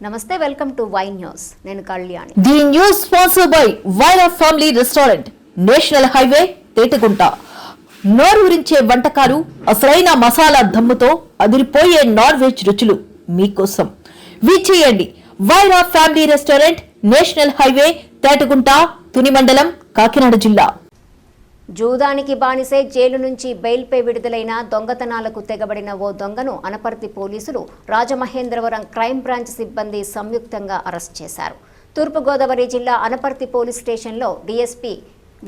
నమస్తే, welcome to Y news. నేను Kalyani. The news sponsored by Vaira family restaurant, national highway, Thetagunta. నోరూరించే వంటకాలు, అసలైన మసాలా దమ్ముతో అదిరిపోయే నాన్ వెజ్ రుచులు మీకోసం. విచ్చేయండి Vaira family restaurant, national highway, Thetagunta, Tuni మండలం, కాకినాడ జిల్లా. జూదానికి బానిసే జైలు నుంచి బెయిల్పై విడుదలైన దొంగతనాలకు తెగబడిన ఓ దొంగను అనపర్తి పోలీసులు రాజమహేంద్రవరం క్రైమ్ బ్రాంచ్ సిబ్బంది సంయుక్తంగా అరెస్ట్ చేశారు. తూర్పుగోదావరి జిల్లా అనపర్తి పోలీస్ స్టేషన్లో డీఎస్పీ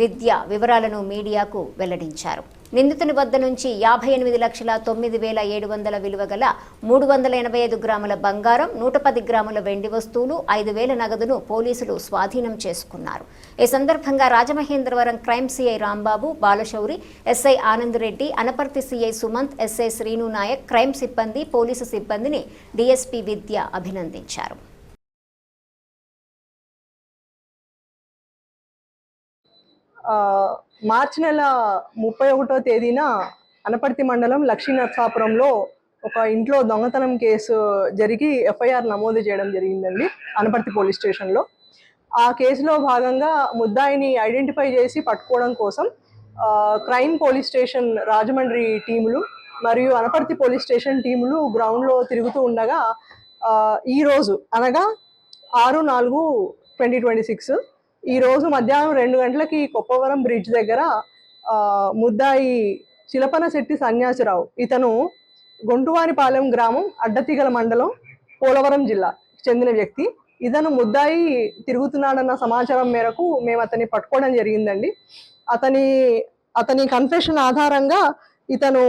విద్య వివరాలను మీడియాకు వెల్లడించారు. నిందితుని వద్ద నుంచి 58,09,700 విలువ గల 385 గ్రాముల బంగారం, 110 గ్రాముల వెండి వస్తువులు, 5,000 నగదును పోలీసులు స్వాధీనం చేసుకున్నారు. ఈ సందర్భంగా Rajamahendravaram crime CI Rambabu, Balashouri, SI Anand Reddy, Anaparthi CI Sumanth, SI Srinu Naik, crime సిబ్బంది, పోలీసు సిబ్బందిని డీఎస్పీ విద్య అభినందించారు. మార్చి నెల 31వ తేదీన అనపర్తి మండలం లక్ష్మీనరసాపురంలో ఒక ఇంట్లో దొంగతనం కేసు జరిగి ఎఫ్ఐఆర్ నమోదు చేయడం జరిగిందండి అనపర్తి పోలీస్ స్టేషన్లో. ఆ కేసులో భాగంగా ముద్దాయిని ఐడెంటిఫై చేసి పట్టుకోవడం కోసం క్రైమ్ పోలీస్ స్టేషన్ రాజమండ్రి టీములు మరియు అనపర్తి పోలీస్ స్టేషన్ టీములు గ్రౌండ్లో తిరుగుతూ ఉండగా ఈరోజు అనగా 6/4/2026 ఈరోజు మధ్యాహ్నం 2 గంటలకి కొప్పవరం బ్రిడ్జ్ దగ్గర ముద్దాయి చిలపనశెట్టి సన్యాసిరావు, ఇతను గొంటువానిపాలెం గ్రామం, అడ్డతీగల మండలం, పోలవరం జిల్లా చెందిన వ్యక్తి. ఇతను ముద్దాయి తిరుగుతున్నాడన్న సమాచారం మేరకు మేము అతన్ని పట్టుకోవడం జరిగిందండి. అతని కన్ఫెషన్ ఆధారంగా ఇతను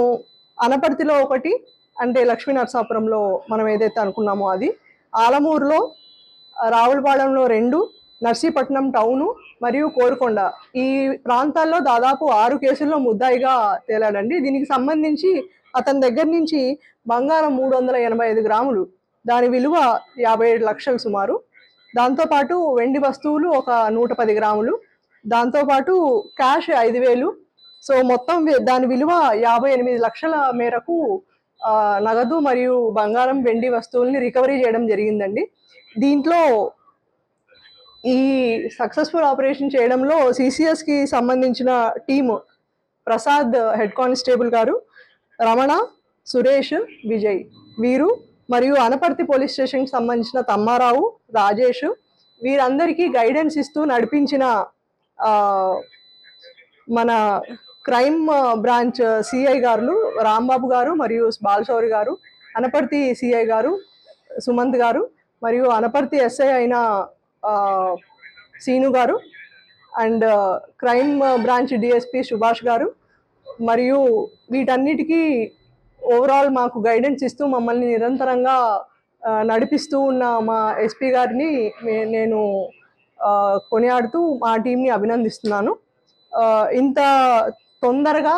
అనపర్తిలో ఒకటి, అంటే లక్ష్మీనరసాపురంలో మనం ఏదైతే అనుకున్నామో అది, ఆలమూరులో, రావులపాలెంలో 2, నర్సీపట్నం టౌను మరియు కోరుకొండ, ఈ ప్రాంతాల్లో దాదాపు 6 కేసుల్లో ముద్దాయిగా తేలాడండి. దీనికి సంబంధించి అతని దగ్గర నుంచి బంగారం 385 గ్రాములు, దాని విలువ 57 లక్షలు సుమారు, దాంతోపాటు వెండి వస్తువులు ఒక 110 గ్రాములు, దాంతోపాటు క్యాష్ 5,000. సో మొత్తం దాని విలువ 58 లక్షల మేరకు నగదు మరియు బంగారం, వెండి వస్తువుల్ని రికవరీ చేయడం జరిగిందండి. దీంట్లో ఈ సక్సెస్ఫుల్ ఆపరేషన్ చేయడంలో సిసిఎస్కి సంబంధించిన టీము ప్రసాద్ హెడ్ కానిస్టేబుల్ గారు, రమణ, సురేష్, విజయ్ వీరు, మరియు అనపర్తి పోలీస్ స్టేషన్కి సంబంధించిన తమ్మారావు, రాజేష్, వీరందరికీ గైడెన్స్ ఇస్తూ నడిపించిన మన క్రైమ్ బ్రాంచ్ సిఐ గారు రాంబాబు గారు మరియు బాలశౌరి గారు, అనపర్తి సిఐ గారు సుమంత్ గారు, మరియు అనపర్తి ఎస్ఐ అయిన సీను గారు, and crime branch DSP Subhash గారు, మరియు వీటన్నిటికీ ఓవరాల్ మాకు గైడెన్స్ ఇస్తూ మమ్మల్ని నిరంతరంగా నడిపిస్తూ ఉన్న మా ఎస్పీ గారిని నేను కొనియాడుతూ మా టీంని అభినందిస్తున్నాను. ఇంత తొందరగా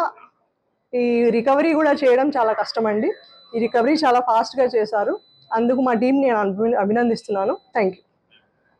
ఈ రికవరీ కూడా చేయడం చాలా కష్టమండి. ఈ రికవరీ చాలా ఫాస్ట్గా చేశారు. అందుకు మా టీంని నేను అభినందిస్తున్నాను. Thank you.